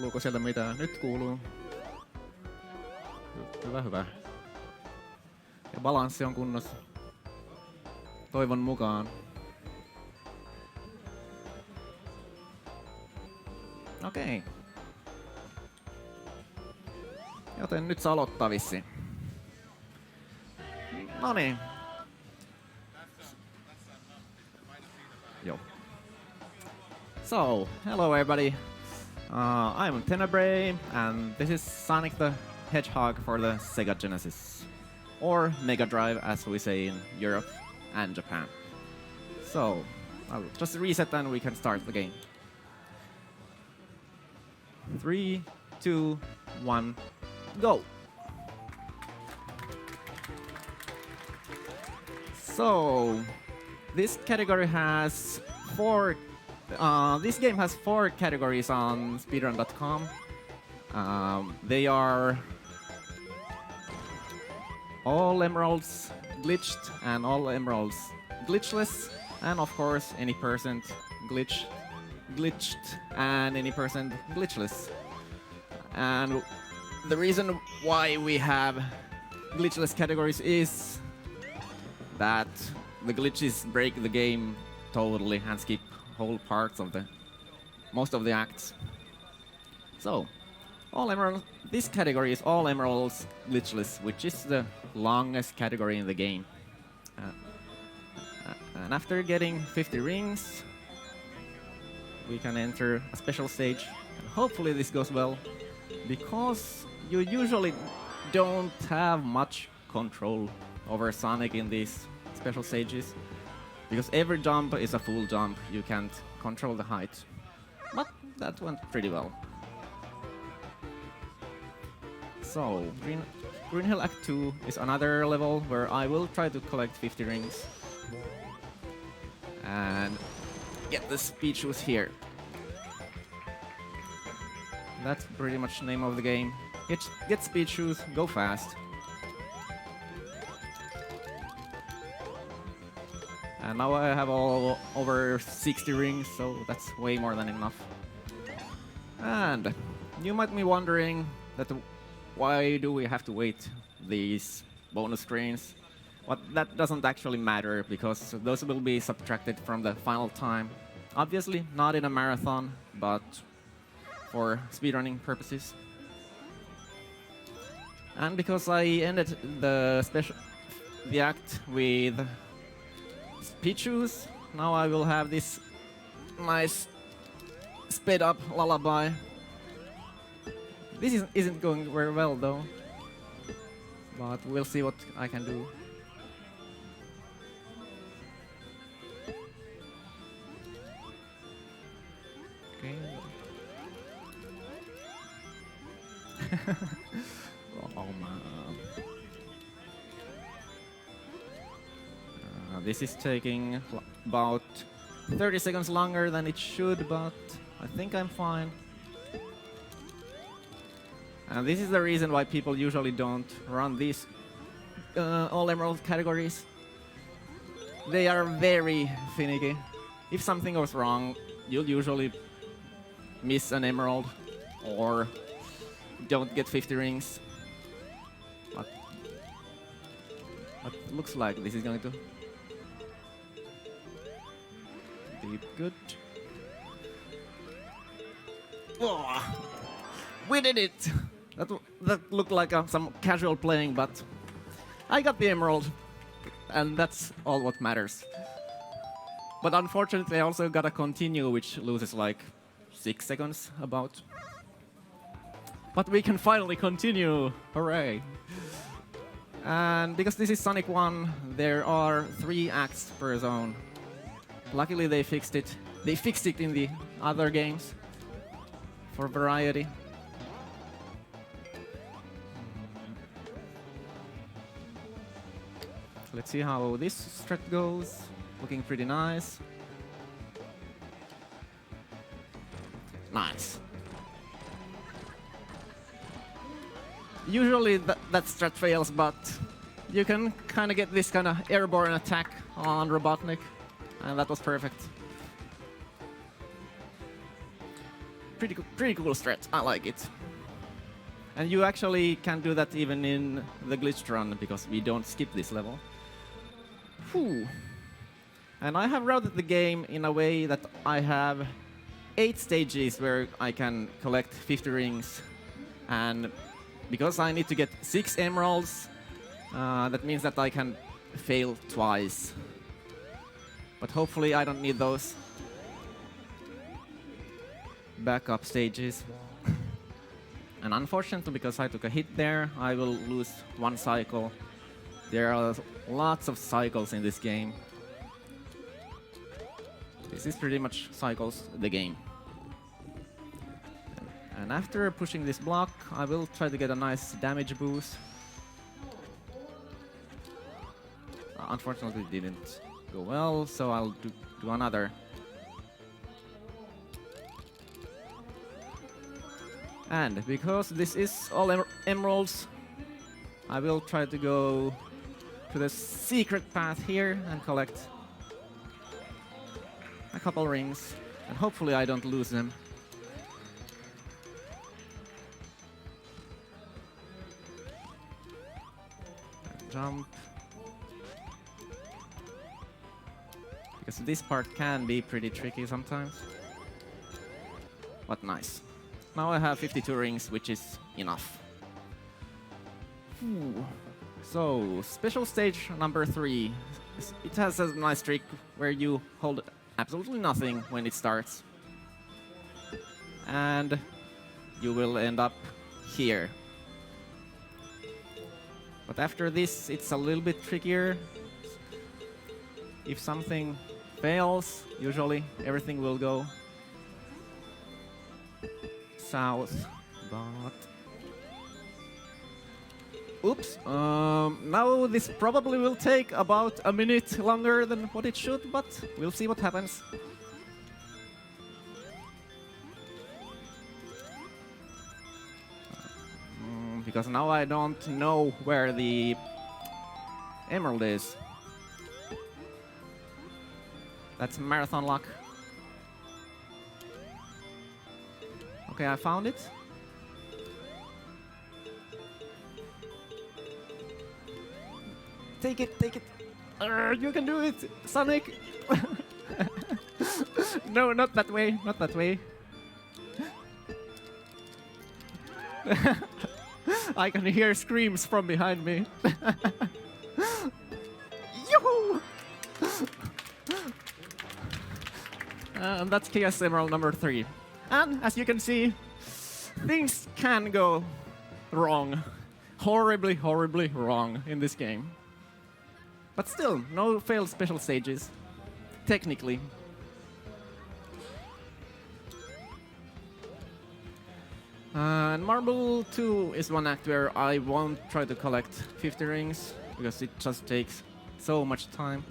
Kuuluuko sieltä mitään? Nyt kuuluu. Hyvä, hyvä. Ja balanssi on kunnossa. Toivon mukaan. Okei. Joten nyt se aloittaa vissiin. Noniin. Yo. So, hello everybody. I'm Tenebrae, and this is Sonic the Hedgehog for the Sega Genesis, or Mega Drive as we say in Europe and Japan. So, I'll just reset and we can start the game. 3, 2, 1, go! So, this category has this game has 4 categories on speedrun.com. They are all emeralds glitched and all emeralds glitchless, and of course any percent glitched and any percent glitchless. And the reason why we have glitchless categories is that the glitches break the game totally and skip whole parts of most of the acts. So, all emeralds. This category is all emeralds glitchless, which is the longest category in the game. And after getting 50 rings, we can enter a special stage. And hopefully this goes well, because you usually don't have much control over Sonic in these special stages. Because every jump is a full jump, you can't control the height. But that went pretty well. So, Green Hill Act 2 is another level where I will try to collect 50 rings. And get the speed shoes here. That's pretty much the name of the game. Get speed shoes, go fast. And now I have over 60 rings, so that's way more than enough. And you might be wondering that why do we have to wait these bonus screens? But that doesn't actually matter, because those will be subtracted from the final time. Obviously not in a marathon, but for speedrunning purposes. And because I ended the act with speed shoes, now I will have this nice sped up lullaby. This isn't going very well though, but we'll see what I can do. Okay. Oh man. This is taking about 30 seconds longer than it should, but I think I'm fine. And this is the reason why people usually don't run these all emerald categories. They are very finicky. If something goes wrong, you'll usually miss an emerald or don't get 50 rings. But looks like this is going to be good. Oh, we did it! That looked like some casual playing, but I got the emerald, and that's all what matters. But unfortunately, I also gotta continue, which loses like 6 seconds about. But we can finally continue! Hooray! And because this is Sonic 1, there are 3 acts per zone. Luckily they fixed it. They fixed it in the other games for variety. Let's see how this strat goes. Looking pretty nice. Nice. Usually that strat fails, but you can kind of get this kind of airborne attack on Robotnik, and that was perfect. pretty cool strat. I like it. And you actually can do that even in the glitched run because we don't skip this level. Whew. And I have routed the game in a way that I have 8 stages where I can collect 50 rings. And because I need to get 6 emeralds, that means that I can fail twice. But hopefully I don't need those backup stages. And unfortunately, because I took a hit there, I will lose 1 cycle. There are lots of cycles in this game. This is pretty much cycles the game. And after pushing this block, I will try to get a nice damage boost. Unfortunately, it didn't go well, so I'll do another. And because this is all emeralds, I will try to go to the secret path here and collect a couple rings, and hopefully I don't lose them. And jump. Because this part can be pretty tricky sometimes. But nice. Now I have 52 rings, which is enough. Ooh. So, special stage number 3. It has a nice trick where you hold absolutely nothing when it starts. And you will end up here. But after this, it's a little bit trickier. If something fails, usually everything will go south, but oops. Now this probably will take about a minute longer than what it should, but we'll see what happens. Because now I don't know where the emerald is. That's marathon luck. Okay, I found it. Take it, take it. You can do it, Sonic. No, not that way, not that way. I can hear screams from behind me. Yoo-hoo! And that's Chaos Emerald number 3. And as you can see, things can go wrong. Horribly, horribly wrong in this game. But still, no failed special stages. Technically. And Marble 2 is one act where I won't try to collect 50 rings, because it just takes so much time.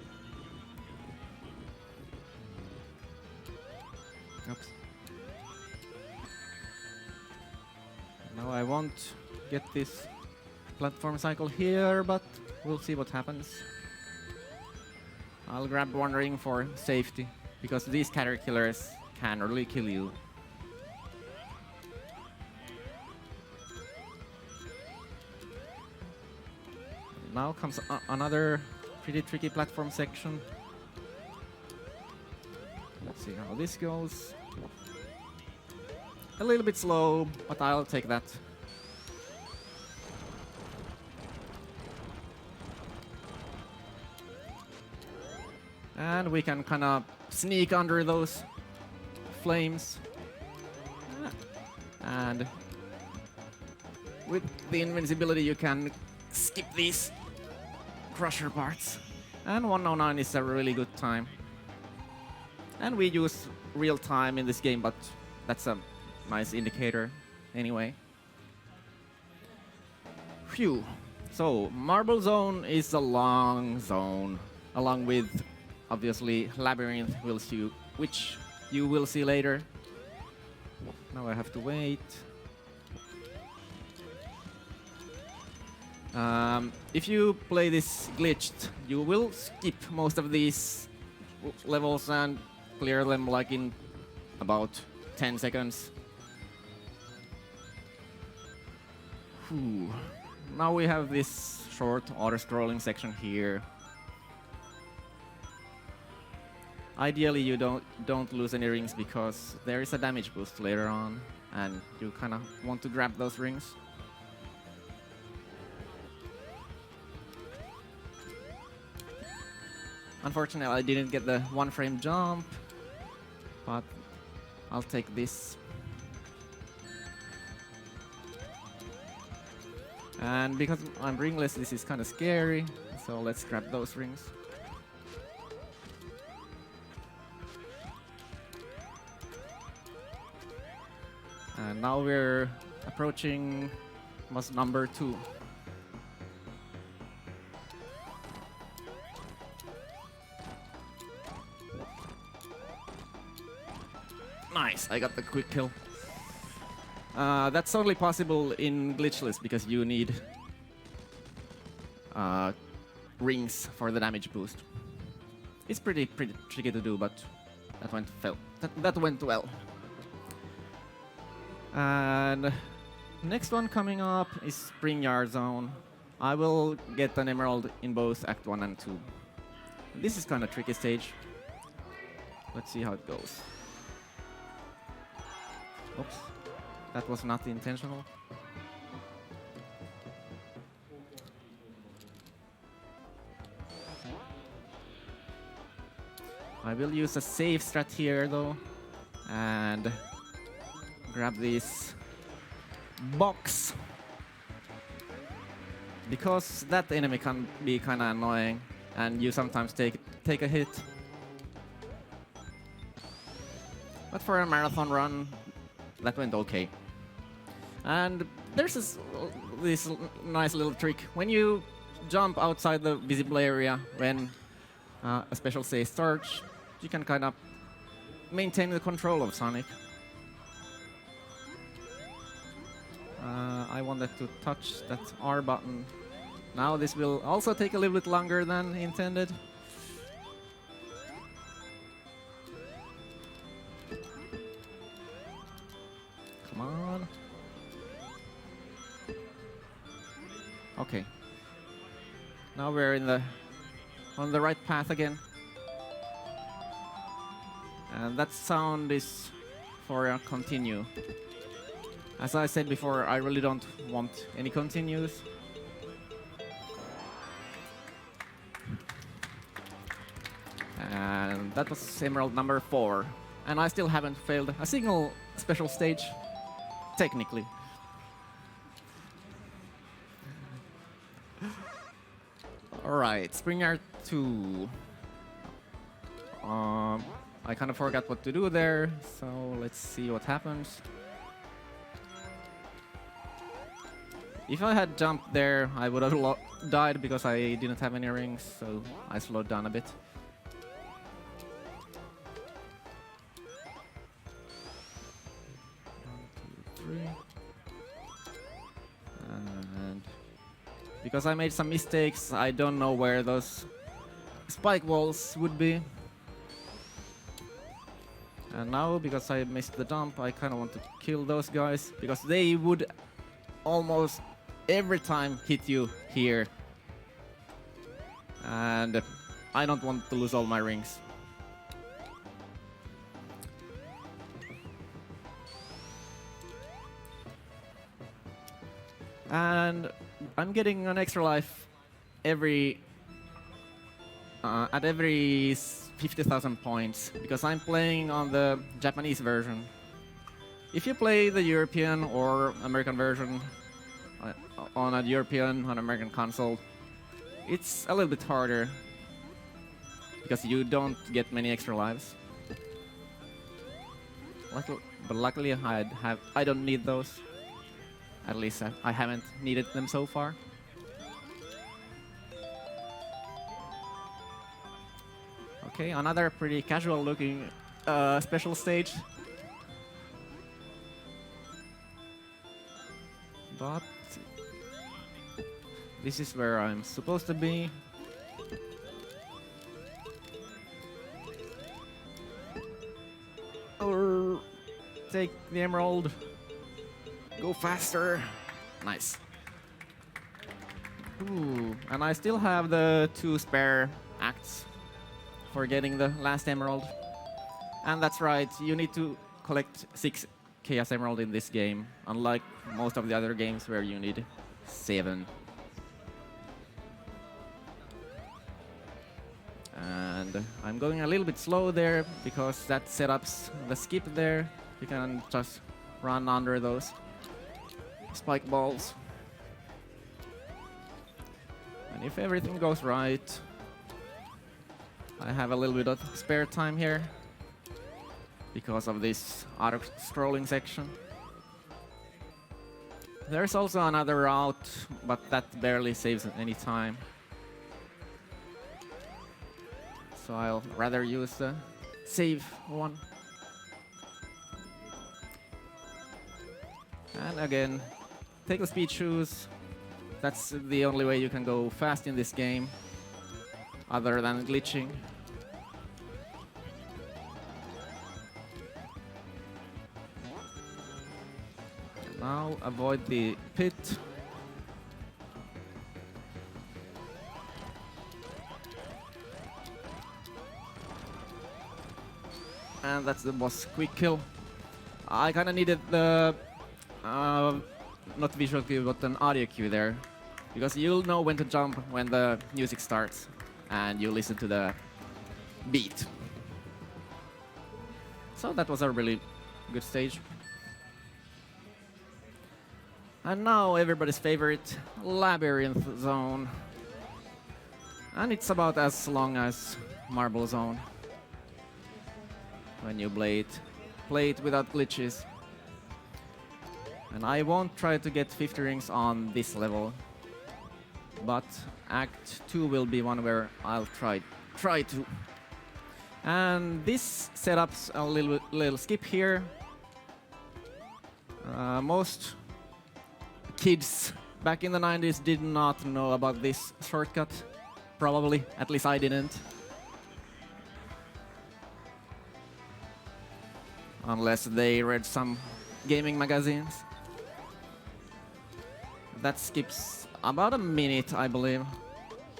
Oops. Now I won't get this platform cycle here, but we'll see what happens. I'll grab one ring for safety, because these caterpillars can really kill you. Now comes another pretty tricky platform section. Let's see how this goes. A little bit slow, but I'll take that. And we can kind of sneak under those flames. And with the invincibility you can skip these crusher parts. And 109 is a really good time. And we use real time in this game, but that's a nice indicator anyway. Phew. So, Marble Zone is a long zone, along with obviously Labyrinth, which you will see later. Now I have to wait. If you play this glitched, you will skip most of these levels and clear them like in about 10 seconds. Ooh. Now we have this short auto-scrolling section here. Ideally, you don't lose any rings because there is a damage boost later on, and you kind of want to grab those rings. Unfortunately, I didn't get the one-frame jump, but I'll take this. And because I'm ringless, this is kind of scary, so let's grab those rings. And now we're approaching boss number 2. Nice, I got the quick kill. That's only possible in Glitchless because you need rings for the damage boost. It's pretty tricky to do, but that went well. And next one coming up is Spring Yard Zone. I will get an emerald in both Act 1 and 2. This is kind of tricky stage. Let's see how it goes. Oops, that was not intentional. I will use a safe strat here though, and grab this box, because that enemy can be kind of annoying, and you sometimes take a hit. But for a marathon run, that went okay. And there's this nice little trick. When you jump outside the visible area when a special save starts, you can kind of maintain the control of Sonic. I wanted to touch that R button. Now this will also take a little bit longer than intended. Come on. Okay. Now we're on the right path again. And that sound is for a continue. As I said before, I really don't want any continues. And that was emerald number 4. And I still haven't failed a single special stage, technically. Alright, Spring Yard 2. I kind of forgot what to do there, so let's see what happens. If I had jumped there, I would have died because I didn't have any rings, so I slowed down a bit. And because I made some mistakes, I don't know where those spike walls would be. And now, because I missed the jump, I kind of want to kill those guys, because they would almost every time hit you here. And I don't want to lose all my rings. And I'm getting an extra life every at every 50,000 points, because I'm playing on the Japanese version. If you play the European or American version on a European or American console, it's a little bit harder because you don't get many extra lives. But luckily I don't need those. At least I haven't needed them so far. Okay, another pretty casual looking special stage. But this is where I'm supposed to be. Or take the emerald. Go faster. Nice. Ooh, and I still have the 2 spare acts for getting the last emerald. And that's right, you need to collect 6 Chaos Emerald in this game, unlike most of the other games where you need 7. And I'm going a little bit slow there because that setups the skip there. You can just run under those spike balls. And if everything goes right, I have a little bit of spare time here because of this auto-scrolling section. There's also another route, but that barely saves any time. So I'll rather use the save one. And again, take the speed shoes. That's the only way you can go fast in this game, other than glitching. Now avoid the pit. And that's the boss quick kill. I kinda needed the not visual cue but an audio cue there, because you'll know when to jump when the music starts and you listen to the beat. So that was a really good stage. And now everybody's favorite Labyrinth Zone. And it's about as long as Marble Zone when you play it without glitches. And I won't try to get 50 rings on this level, but Act 2 will be one where I'll try to. And this setups a little skip here. Most kids back in the 90s did not know about this shortcut. Probably, at least I didn't. Unless they read some gaming magazines. That skips about a minute, I believe.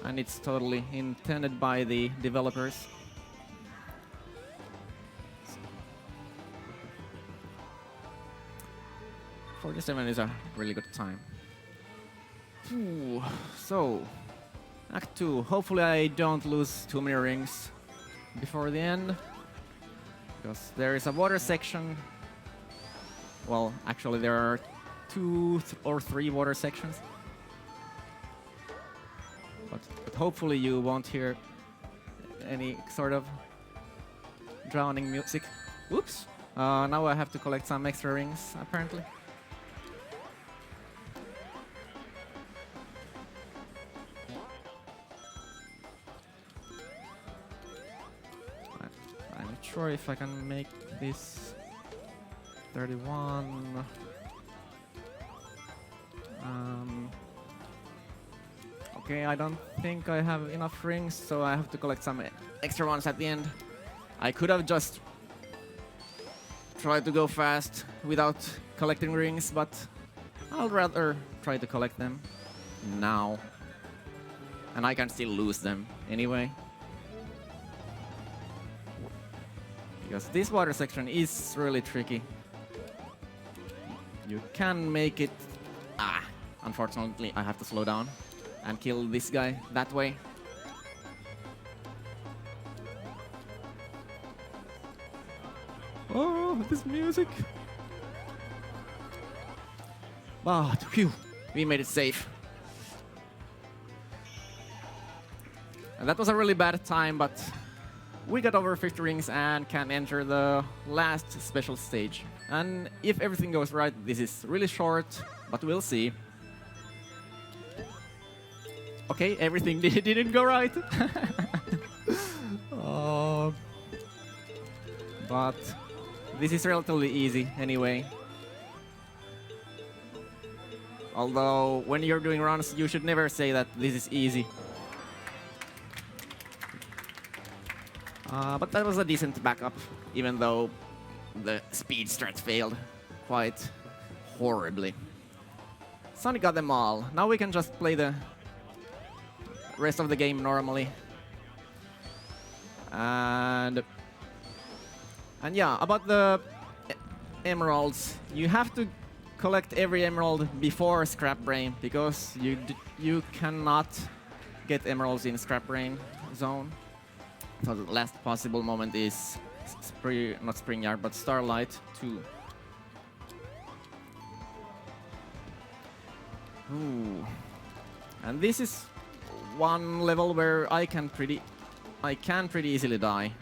And it's totally intended by the developers. 47 is a really good time. Ooh, so, Act 2. Hopefully I don't lose too many rings before the end, because there is a water section. Well, actually there are 2 or 3 water sections. But hopefully you won't hear any sort of drowning music. Whoops! Now I have to collect some extra rings, apparently. I'm not sure if I can make this 31. Okay, I don't think I have enough rings, so I have to collect some extra ones at the end. I could have just tried to go fast without collecting rings, but I'll rather try to collect them now. And I can still lose them anyway. Because this water section is really tricky. You can make it... unfortunately I have to slow down and kill this guy that way. Oh, this music! But, phew, we made it safe. And that was a really bad time, but we got over 50 rings and can enter the last special stage. And if everything goes right, this is really short, but we'll see. Okay, everything didn't go right. But this is relatively easy anyway. Although, when you're doing runs, you should never say that this is easy. But that was a decent backup, even though the speed strat failed quite horribly. Sonic got them all. Now we can just play the rest of the game normally. And yeah, about the emeralds, you have to collect every emerald before Scrap Brain because you cannot get emeralds in Scrap Brain zone. So the last possible moment is not Spring Yard, but Starlight 2. Ooh. And this is one level where I can pretty easily die.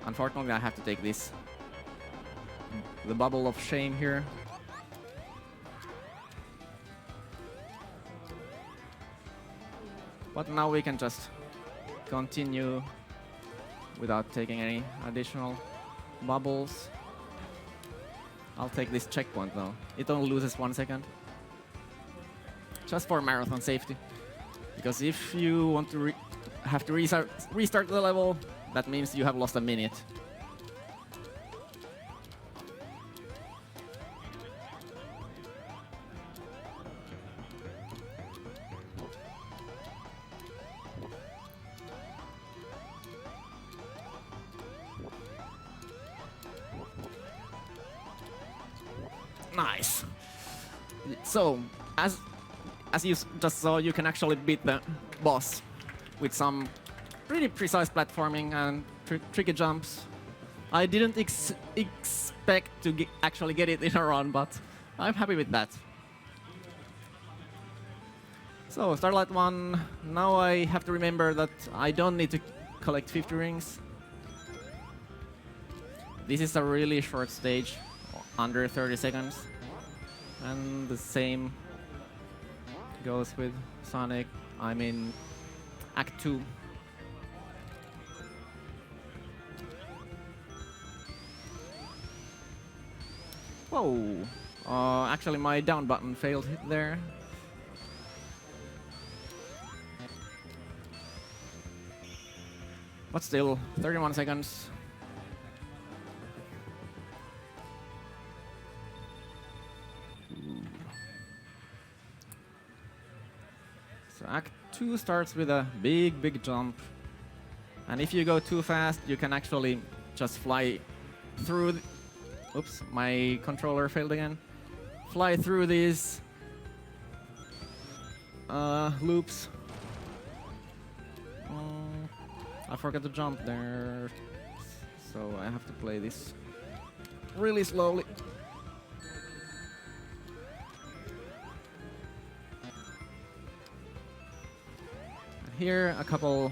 Unfortunately, I have to take this. The bubble of shame here. But now we can just continue without taking any additional bubbles. I'll take this checkpoint though. It only loses 1 second. Just for marathon safety. Because if you want to have to restart the level, that means you have lost a minute. Nice. So, as you just saw, you can actually beat the boss with some pretty precise platforming and tricky jumps. I didn't expect to actually get it in a run, but I'm happy with that. So, Starlight 1, now I have to remember that I don't need to collect 50 rings. This is a really short stage, under 30 seconds. And the same goes with Sonic, I'm in Act 2. Whoa! Actually my down button failed there. But still, 31 seconds. So Act 2 starts with a big jump. And if you go too fast, you can actually just fly through... Oops, my controller failed again. Fly through these loops. I forgot to jump there, so I have to play this really slowly. Here, a couple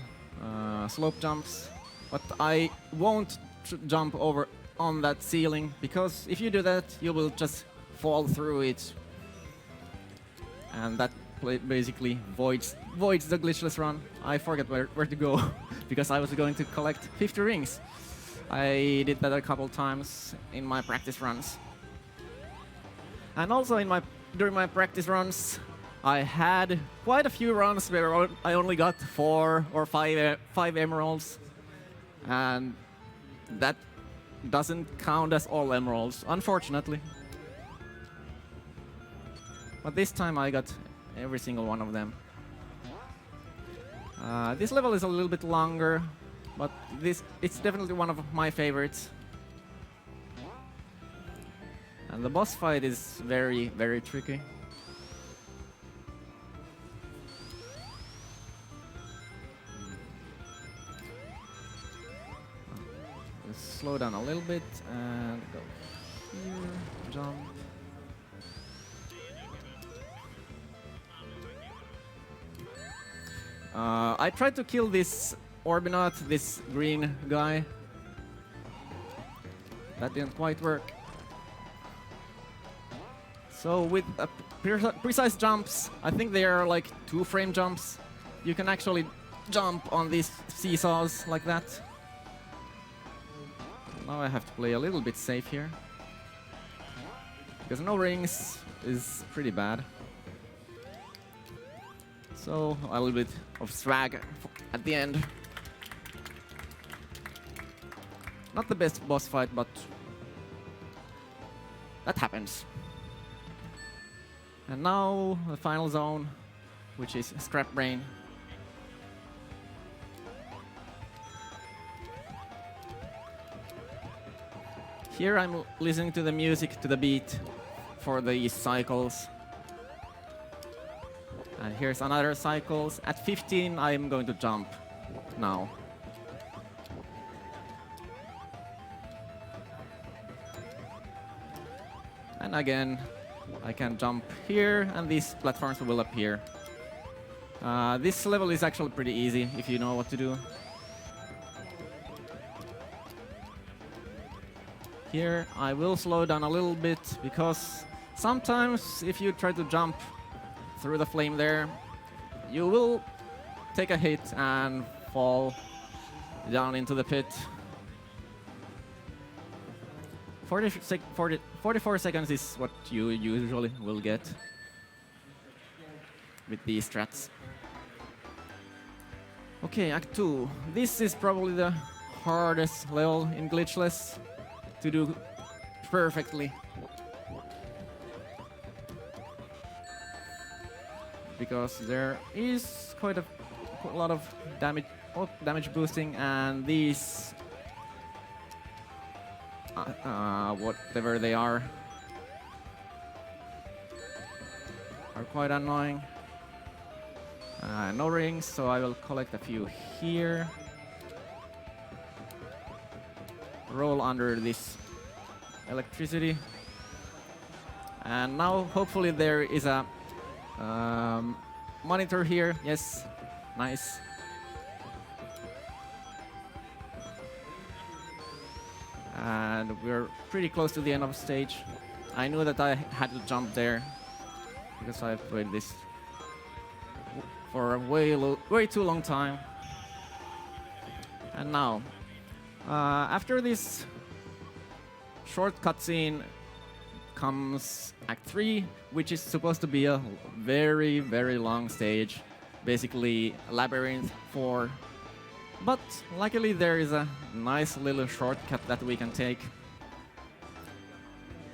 slope jumps, but I won't jump over on that ceiling, because if you do that, you will just fall through it. And that basically voids the glitchless run. I forgot where to go, because I was going to collect 50 rings. I did that a couple times in my practice runs. And also during my practice runs, I had quite a few runs where I only got 4 or 5 emeralds. And that doesn't count as all emeralds, unfortunately. But this time I got every single one of them. This level is a little bit longer, but it's definitely one of my favorites. And the boss fight is very tricky. Let's slow down a little bit and go here, jump. I tried to kill this Orbinaut, this green guy. That didn't quite work. So with precise jumps, I think they are like 2-frame jumps. You can actually jump on these seesaws like that. Now I have to play a little bit safe here, because no rings is pretty bad. So a little bit of swag at the end. Not the best boss fight, but that happens. And now the final zone, which is Scrap Brain. Here I'm listening to the music, to the beat for these cycles. And here's another cycles. At 15 I'm going to jump now. And again, I can jump here and these platforms will appear. This level is actually pretty easy if you know what to do. Here I will slow down a little bit because sometimes if you try to jump through the flame there, you will take a hit and fall down into the pit. 44 seconds is what you usually will get with these strats. Okay, Act 2. This is probably the hardest level in Glitchless to do perfectly. Because there is quite a lot of damage boosting, and these whatever they are quite annoying. No rings, so I will collect a few here. Roll under this electricity. And now hopefully there is a monitor here. Yes, nice. And we're pretty close to the end of the stage. I knew that I had to jump there because I've played this for a way too long time. And now, after this short cutscene comes Act 3, which is supposed to be a very, very long stage, basically Labyrinth 4. But luckily there is a nice little shortcut that we can take.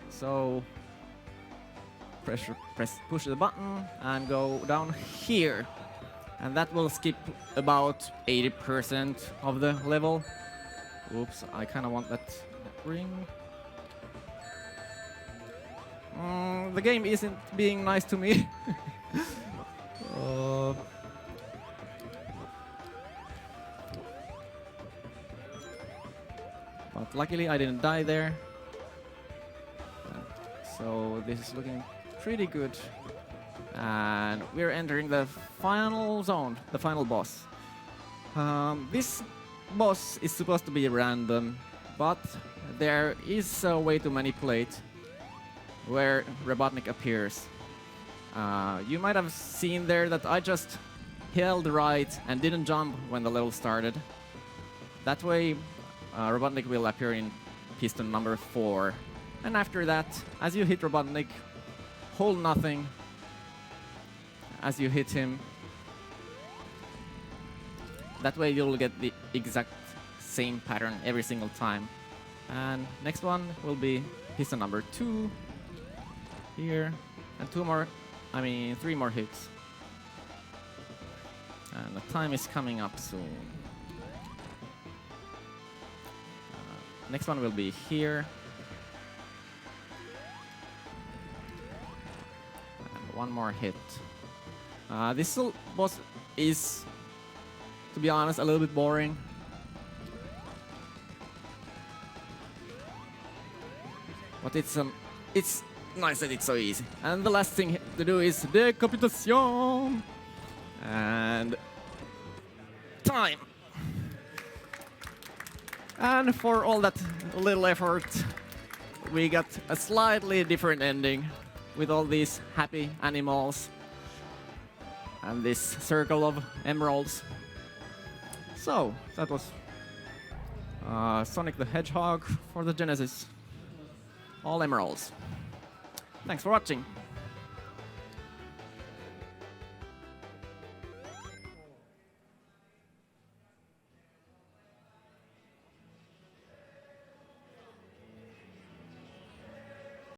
So push the button and go down here. And that will skip about 80% of the level. Oops, I kind of want that ring. The game isn't being nice to me. But luckily I didn't die there. So this is looking pretty good. And we're entering the final zone, the final boss. This boss is supposed to be random, but there is a way to manipulate where Robotnik appears. You might have seen there that I just held right and didn't jump when the level started. That way, Robotnik will appear in piston number 4. And after that, as you hit Robotnik, hold nothing as you hit him. That way you'll get the exact same pattern every single time. And next one will be piston number 2 here, and 3 more hits. And the time is coming up soon. Next one will be here. And 1 more hit. This boss is, to be honest, a little bit boring. But it's nice that it's so easy. And the last thing to do is decapitation. And time. And for all that little effort, we got a slightly different ending with all these happy animals and this circle of emeralds. So that was Sonic the Hedgehog for the Genesis. All emeralds. Thanks for watching.